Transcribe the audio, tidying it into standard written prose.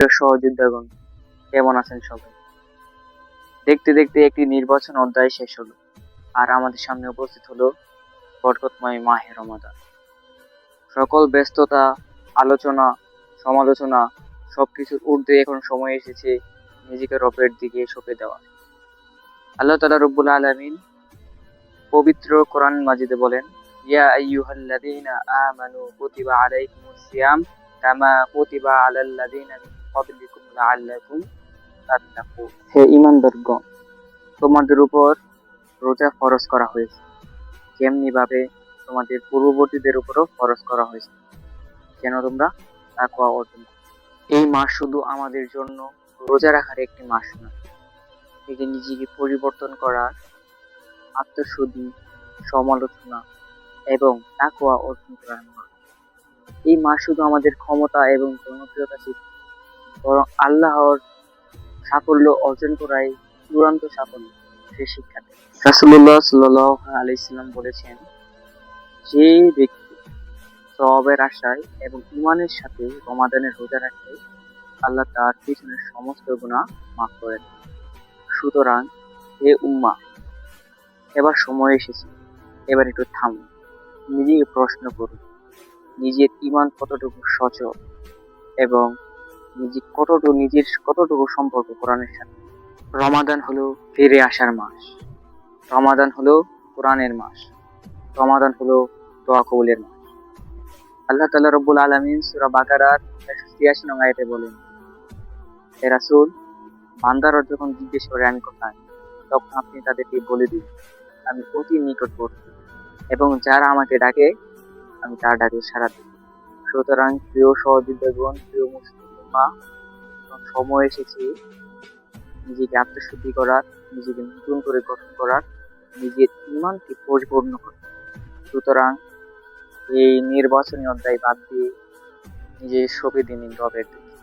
প্রিয় সহযোদ্ধাগণ, কেমন আছেন সবাই? দেখতে দেখতে একটি নির্বাচন অধ্যায় শেষ হলো, আর আমাদের সামনে উপস্থিত হলো বরকতময় মাহে রমাদান। সকল ব্যস্ততা, আলোচনা, সমালোচনা সবকিছুর ঊর্ধ্বে এখন সময় এসেছে নিজেকে রবের দিকে সঁপে দেওয়া। আল্লাহ তাআলা রব্বুল আলামিন পবিত্র কোরআন মাজিদে বলেন, ইয়া আইয়ুহাল্লাযীনা আমানু কুতিবা আলাইকুমুস সিয়াম কামা কুতিবা আলাল্লাযীনা মিন ক্বাবলিকুম লাআল্লাকুম তাত্তাকুন। হে ঈমানদারগণ, তোমাদের উপর রোজা ফরজ করা হয়েছে, যেমনি ভাবে তোমাদের পূর্ববর্তীদের উপরও ফরজ করা হয়েছে, যেন তোমরা তাকওয়া অর্জন করো। এই মাস শুধু আমাদের জন্য রোজা রাখার একটি মাস নয়, এটি নিজেকে পরিবর্তন করার, আত্মশুদ্ধি, সমালোচনা এবং তাকওয়া অর্জন করার মাস। এই মাস শুধু আমাদের ক্ষমতা এবং জনপ্রিয়তা শিক্ষা, বরং আল্লাহর সাফল্য অর্জন করাই চূড়ান্ত সাফল্য, সে শিক্ষা দেয়। রাসূলুল্লাহ সাল্লাল্লাহু আলাইহি ওয়াসাল্লাম বলেছেন, যে ব্যক্তি সওয়াবের আশায় এবং ঈমানের সাথে রমাদানের রোজা রাখে, আল্লাহ তার পিছনের সমস্ত গুনাহ মাফ করে দেন। সুতরাং হে উম্মাহ, এবার সময় এসেছে, এবার একটু থামুন, নিজেকে প্রশ্ন করুন, নিজের ঈমান কতটুকু সচল এবং নিজের কতটুকু সম্পর্ক কোরআনের সাথে। রমাদান হলো ফিরে আসার মাস, রমাদান হলো কোরআনের মাস, রমাদান হলো দোয়া কবুলের মাস। আল্লাহ তাআলা রব্বুল আলামিন সূরা বাকারার 186 নং আয়াতে বলেন, হে রাসূল, বান্দারা যখন জিজ্ঞেস করে আমি কোথায়, তখন আপনি তাদেরকে বলে দিন, আমি অতি নিকটবর্তী এবং যারা আমাকে ডাকে আমি তার ডাকে সাড়া দিই। সুতরাং প্রিয় সহযোদ্ধাগণ, প্রিয় মুসলিম উম্মাহ, এখন সময় এসেছে নিজেকে আত্মশুদ্ধি করার, নিজেকে নতুন করে গঠন করার, নিজের ঈমানকে পরিপূর্ণ করার। সুতরাং এই নির্বাচনী অধ্যায় বাদ দিয়ে নিজের সঁপে দিন রবের দিকে।